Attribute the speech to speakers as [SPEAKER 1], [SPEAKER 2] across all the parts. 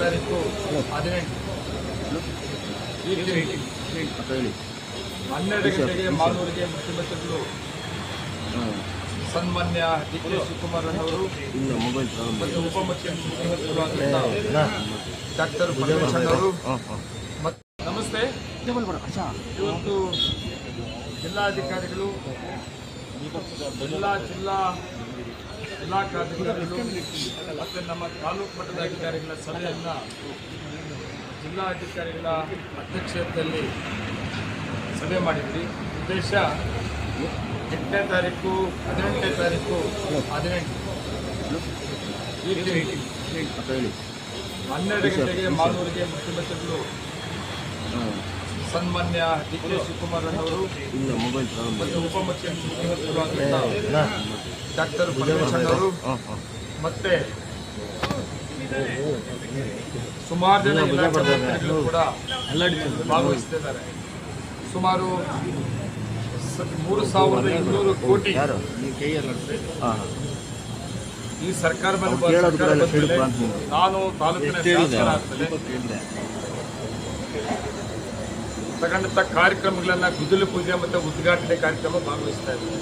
[SPEAKER 1] ತಾರೀಕು 18 12 ಗಂಟೆಗೆ ಮಾಲೂರಿಗೆ ಮುಖ್ಯಮಂತ್ರಿಗಳು ಸನ್ಮಾನ್ಯ ಡಿ ಕೆ ಶಿವಕುಮಾರ್ ಅವರು ಮತ್ತು ಉಪಮುಖ್ಯಮಂತ್ರಿಗಳು ಡಾಕ್ಟರ್ ಪರಮೇಶ್ವರ್ ಅವರು. ನಮಸ್ತೆ. ಇವತ್ತು ಜಿಲ್ಲಾಧಿಕಾರಿಗಳು ಇಲಾಖಾಧಿಕಾರಿಗಳು ಮತ್ತು ನಮ್ಮ ತಾಲೂಕು ಮಟ್ಟದ ಅಧಿಕಾರಿಗಳ ಸಭೆಯನ್ನು ಜಿಲ್ಲಾಧಿಕಾರಿಗಳ ಅಧ್ಯಕ್ಷತೆಯಲ್ಲಿ ಸಭೆ ಮಾಡಿದ್ವಿ. ಉದ್ದೇಶ 8ನೇ ತಾರೀಕು 18ನೇ ತಾರೀಕು 12 ಗಂಟೆಗೆ ಮಾಲೂರಿಗೆ ಮುಖ್ಯಮಂತ್ರಿಗಳು ಸನ್ಮಾನ್ಯ ಡಿ ಕೆ ಶಿವಕುಮಾರ್ ಅವರು ಮತ್ತು ಉಪಮುಖ್ಯಮಂತ್ರಿಗಳು ಡಾಕ್ಟರ್ ಪರಮೇಶ್ವರ್ ಅವರು ಮತ್ತೆ ಸುಮಾರು ಜನ ಇಲಾಖಾ ಮಂತ್ರಿಗಳು ಕೂಡ ಭಾಗವಹಿಸುತ್ತಿದ್ದಾರೆ. ಸುಮಾರು 3,200 ಕೋಟಿ ಈ ಸರ್ಕಾರ ನಾನು ತಾಲೂಕಿನ ತಗೊಂಡಂಥ ಕಾರ್ಯಕ್ರಮಗಳನ್ನು ಗುದ್ದಲಿ ಪೂಜೆ ಮತ್ತು ಉದ್ಘಾಟನೆ ಕಾರ್ಯಕ್ರಮ ಭಾಗವಹಿಸ್ತಾ ಇದ್ದಾರೆ.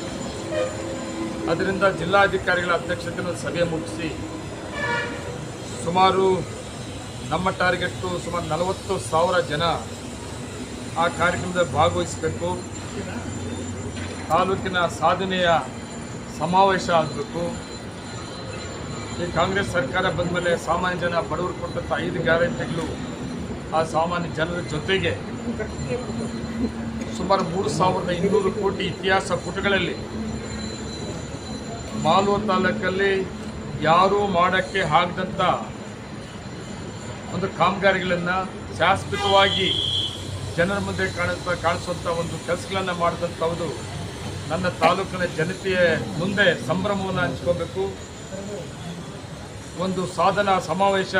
[SPEAKER 1] ಅದರಿಂದ ಜಿಲ್ಲಾಧಿಕಾರಿಗಳ ಅಧ್ಯಕ್ಷತೆಯನ್ನು ಸಭೆ ಮುಗಿಸಿ ಸುಮಾರು ನಮ್ಮ ಟಾರ್ಗೆಟ್ಟು ಸುಮಾರು 40,000 ಜನ ಆ ಕಾರ್ಯಕ್ರಮದಲ್ಲಿ ಭಾಗವಹಿಸಬೇಕು. ತಾಲೂಕಿನ ಸಾಧನೆಯ ಸಮಾವೇಶ ಆಗಬೇಕು. ಈ ಕಾಂಗ್ರೆಸ್ ಸರ್ಕಾರ ಬಂದ ಮೇಲೆ ಸಾಮಾನ್ಯ ಜನ ಬಡವರು ಕೊಟ್ಟಂಥ 5 ಗ್ಯಾರಂಟಿಗಳು ಆ ಸಾಮಾನ್ಯ ಜನರ ಜೊತೆಗೆ ಸುಮಾರು 3,200 ಕೋಟಿ ಇತಿಹಾಸ ಪುಟಗಳಲ್ಲಿ ಮಾಲೂರು ತಾಲೂಕಲ್ಲಿ ಯಾರೂ ಮಾಡೋಕ್ಕೆ ಆಗದಂಥ ಒಂದು ಕಾಮಗಾರಿಗಳನ್ನು ಶಾಶ್ವತವಾಗಿ ಜನರ ಮುಂದೆ ಕಾಣಿಸುವಂಥ ಒಂದು ಕೆಲಸಗಳನ್ನು ಮಾಡಿದಂಥದ್ದು ನನ್ನ ತಾಲೂಕಿನ ಜನತೆಯ ಮುಂದೆ ಸಂಭ್ರಮವನ್ನು ಹಂಚ್ಕೋಬೇಕು. ಒಂದು ಸಾಧನಾ ಸಮಾವೇಶ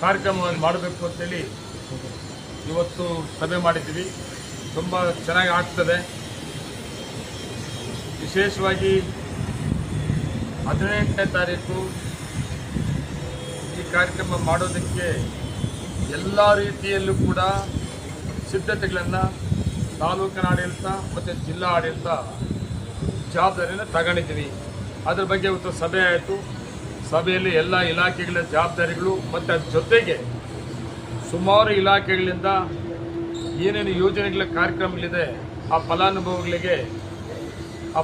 [SPEAKER 1] ಕಾರ್ಯಕ್ರಮವನ್ನು ಮಾಡಬೇಕು ಅಂತೇಳಿ ಇವತ್ತು ಸಭೆ ಮಾಡಿದ್ದೀವಿ. ತುಂಬ ಚೆನ್ನಾಗಿ ಆಗ್ತದೆ. ವಿಶೇಷವಾಗಿ 18ನೇ ತಾರೀಕು ಈ ಕಾರ್ಯಕ್ರಮ ಮಾಡೋದಕ್ಕೆ ಎಲ್ಲ ರೀತಿಯಲ್ಲೂ ಕೂಡ ಸಿದ್ಧತೆಗಳನ್ನು ತಾಲೂಕಿನ ಆಡಳಿತ ಮತ್ತು ಜಿಲ್ಲಾ ಆಡಳಿತ ಜವಾಬ್ದಾರಿಯನ್ನು ತಗೊಂಡಿದ್ದೀವಿ. ಅದರ ಬಗ್ಗೆ ಇವತ್ತು ಸಭೆ ಆಯಿತು. ಸಭೆಯಲ್ಲಿ ಎಲ್ಲ ಇಲಾಖೆಗಳ ಜವಾಬ್ದಾರಿಗಳು ಮತ್ತು ಅದ್ರ ಜೊತೆಗೆ ಸುಮಾರು ಇಲಾಖೆಗಳಿಂದ ಏನೇನು ಯೋಜನೆಗಳ ಕಾರ್ಯಕ್ರಮಗಳಿದೆ ಆ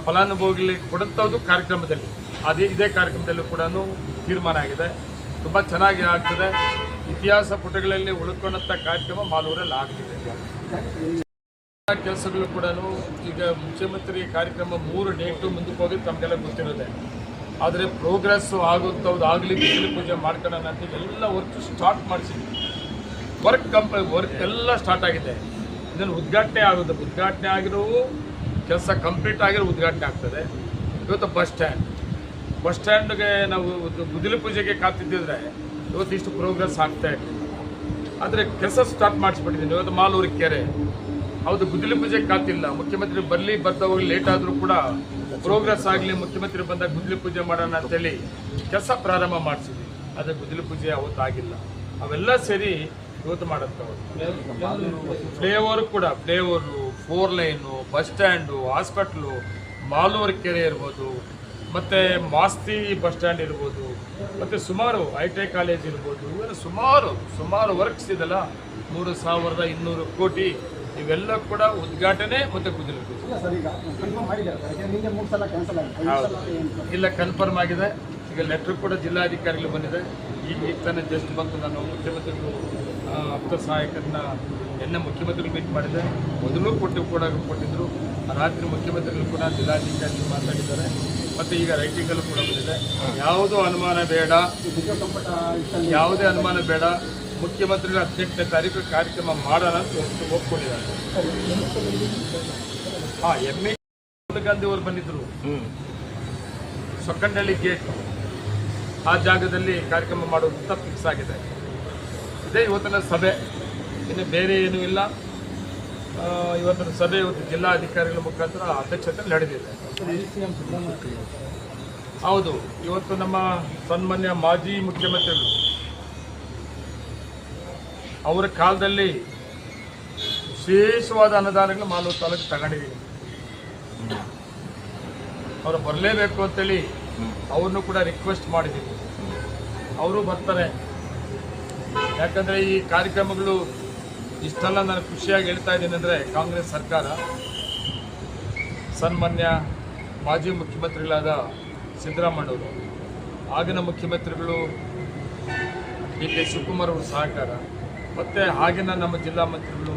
[SPEAKER 1] ಫಲಾನುಭವಿಗಳಿಗೆ ಕೊಡುವಂಥದ್ದು ಕಾರ್ಯಕ್ರಮದಲ್ಲಿ ಇದೇ ಕಾರ್ಯಕ್ರಮದಲ್ಲೂ ಕೂಡ ತೀರ್ಮಾನ ಆಗಿದೆ. ತುಂಬ ಚೆನ್ನಾಗಿ ಆಗ್ತದೆ. ಇತಿಹಾಸ ಪುಟಗಳಲ್ಲಿ ಉಳ್ಕೊಂಡಂಥ ಕಾರ್ಯಕ್ರಮ ಮಾಲೂರಲ್ಲಿ ಆಗ್ತಿದೆ. ಕೆಲಸಗಳು ಕೂಡ ಈಗ ಮುಖ್ಯಮಂತ್ರಿ ಕಾರ್ಯಕ್ರಮ 3 ಡೇಟು ಮುಂದಕ್ಕೆ ಹೋಗಿ ತಮಗೆಲ್ಲ ಗೊತ್ತಿರೋದೆ. ಆದರೆ ಪ್ರೋಗ್ರೆಸ್ಸು ಆಗುತ್ತವ್ದು ಆಗಲಿ ಬಿಸಿಲು ಪೂಜೆ ಮಾಡ್ಕೊಳ್ಳೋಣ ಅಂತ ಎಲ್ಲ ವರ್ಕ್ ಸ್ಟಾರ್ಟ್ ಮಾಡಿಸಿದ್ವಿ. ವರ್ಕ್ ಎಲ್ಲ ಸ್ಟಾರ್ಟ್ ಆಗಿದೆ. ಇದನ್ನು ಉದ್ಘಾಟನೆ ಆಗುತ್ತೆ. ಉದ್ಘಾಟನೆ ಆಗಿರೋ ಕೆಲಸ ಕಂಪ್ಲೀಟ್ ಆಗಿರೋ ಉದ್ಘಾಟನೆ ಆಗ್ತದೆ. ಇವತ್ತು ಬಸ್ ಸ್ಟ್ಯಾಂಡ್ಗೆ ನಾವು ಗುದ್ದಲಿ ಪೂಜೆಗೆ ಕಾತಿದ್ದಿದ್ರೆ ಇವತ್ತು ಇಷ್ಟು ಪ್ರೋಗ್ರೆಸ್ ಆಗ್ತಾ ಇದೆ. ಆದರೆ ಕೆಲಸ ಸ್ಟಾರ್ಟ್ ಮಾಡಿಸ್ಬಿಟ್ಟಿದ್ದೀನಿ. ಇವತ್ತು ಮಾಲೂರು ಕೆರೆ ಹೌದು ಗುದ್ದಲಿ ಪೂಜೆಗೆ ಕಾತಿಲ್ಲ. ಮುಖ್ಯಮಂತ್ರಿ ಬರ್ತಾ ಹೋಗಿ ಲೇಟ್ ಆದರೂ ಕೂಡ ಪ್ರೋಗ್ರೆಸ್ ಆಗಲಿ, ಮುಖ್ಯಮಂತ್ರಿ ಬಂದಾಗ ಗುದ್ದಲಿ ಪೂಜೆ ಮಾಡೋಣ ಅಂತೇಳಿ ಕೆಲಸ ಪ್ರಾರಂಭ ಮಾಡಿಸಿದ್ವಿ. ಆದರೆ ಗುದ್ದಲಿ ಪೂಜೆ ಅವತ್ತು ಆಗಿಲ್ಲ. ಅವೆಲ್ಲ ಸೇರಿ ಇವತ್ತು ಮಾಡುತ್ತವೆ. Flavour 4 line, bus stand, hospital, Malur ಕೆರೆ ಇರ್ಬೋದು, ಮತ್ತು ಮಾಸ್ತಿ ಬಸ್ ಸ್ಟ್ಯಾಂಡ್ ಇರ್ಬೋದು, ಮತ್ತು ಸುಮಾರು ಐ.ಟಿ.ಐ ಕಾಲೇಜ್ ಇರ್ಬೋದು. ಇವೆಲ್ಲ ಸುಮಾರು ವರ್ಕ್ಸ್ ಇದೆಲ್ಲ 3,200 ಕೋಟಿ. ಇವೆಲ್ಲ ಕೂಡ ಉದ್ಘಾಟನೆ ಮತ್ತು ಗುದ್ದಲಿ ಪೂಜೆ ಇಲ್ಲ ಕನ್ಫರ್ಮ್ ಆಗಿದೆ. ಈಗ ಲೆಟ್ರ್ ಕೂಡ ಜಿಲ್ಲಾಧಿಕಾರಿಗಳು ಬಂದಿದೆ. ಈಗ ತಾನೇ ಜಸ್ಟ್ ಬಂತು. ನಾನು ಮುಖ್ಯಮಂತ್ರಿಗಳು ಆಪ್ತ ಸಹಾಯಕರನ್ನ ಮುಖ್ಯಮಂತ್ರಿಗಳು ಮೀಟ್ ಮಾಡಿದೆ. ಮೊದಲು ಕೊಟ್ಟಿದ್ದರು. ರಾತ್ರಿ ಮುಖ್ಯಮಂತ್ರಿಗಳು ಕೂಡ ಜಿಲ್ಲಾಧಿಕಾರಿಗಳು ಮಾತಾಡಿದ್ದಾರೆ. ಮತ್ತು ಈಗ ರೈಟಿಂಗಲ್ಲೂ ಕೂಡ ಬಂದಿದೆ. ಯಾವುದೇ ಅನುಮಾನ ಬೇಡ. ಮುಖ್ಯಮಂತ್ರಿಗಳ 18ನೇ ತಾರೀಕು ಕಾರ್ಯಕ್ರಮ ಮಾಡೋಣ ಅಂತ ಒಪ್ಕೊಂಡಿದ್ದಾರೆ. ಗಾಂಧಿ ಅವರು ಬಂದಿದ್ದರು. ಸೊಕ್ಕಂಡಳ್ಳಿ ಗೇಟ್ ಆ ಜಾಗದಲ್ಲಿ ಕಾರ್ಯಕ್ರಮ ಮಾಡೋದಂತ ಫಿಕ್ಸ್ ಆಗಿದೆ. ಇದೇ ಇವತ್ತಿನ ಸಭೆ, ಇನ್ನು ಬೇರೆ ಏನೂ ಇಲ್ಲ. ಇವತ್ತಿನ ಸಭೆ ಇವತ್ತು ಜಿಲ್ಲಾಧಿಕಾರಿಗಳ ಮುಖಾಂತರ ಅಧ್ಯಕ್ಷತೆ ನಡೆದಿದೆ. ಹೌದು, ಇವತ್ತು ನಮ್ಮ ಸನ್ಮಾನ್ಯ ಮಾಜಿ ಮುಖ್ಯಮಂತ್ರಿಗಳು ಅವರ ಕಾಲದಲ್ಲಿ ವಿಶೇಷವಾದ ಅನುದಾನಗಳು ಮಾಲೂರು ತಾಲೂಕು ತಗೊಂಡಿದ್ದೀನಿ. ಅವರು ಬರಲೇಬೇಕು ಅಂತೇಳಿ ಅವ್ರನ್ನೂ ಕೂಡ ರಿಕ್ವೆಸ್ಟ್ ಮಾಡಿದ್ದೀನಿ. ಅವರು ಬರ್ತಾರೆ. ಯಾಕಂದರೆ ಈ ಕಾರ್ಯಕ್ರಮಗಳು ಇಷ್ಟೆಲ್ಲ ನಾನು ಖುಷಿಯಾಗಿ ಹೇಳ್ತಾ ಇದ್ದೀನಿ ಅಂದರೆ ಕಾಂಗ್ರೆಸ್ ಸರ್ಕಾರ ಸನ್ಮಾನ್ಯ ಮಾಜಿ ಮುಖ್ಯಮಂತ್ರಿಗಳಾದ ಸಿದ್ದರಾಮಯ್ಯವರು, ಆಗಿನ ಮುಖ್ಯಮಂತ್ರಿಗಳು ಡಿ ಕೆ ಶಿವಕುಮಾರ್ ಅವರ ಸಹಕಾರ, ಮತ್ತು ಆಗಿನ ನಮ್ಮ ಜಿಲ್ಲಾ ಮಂತ್ರಿಗಳು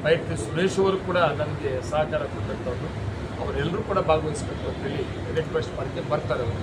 [SPEAKER 1] ಬೈರತಿ ಸುರೇಶ್ ಅವರು ಕೂಡ ನನಗೆ ಸಹಕಾರ ಕೊಟ್ಟಂಥವ್ರು. ಅವರೆಲ್ಲರೂ ಕೂಡ ಭಾಗವಹಿಸಬೇಕು ಅಂತೇಳಿ ರಿಕ್ವೆಸ್ಟ್ ಮಾಡಿದ್ದೆ. ಬರ್ತಾರೆ ಅವರು.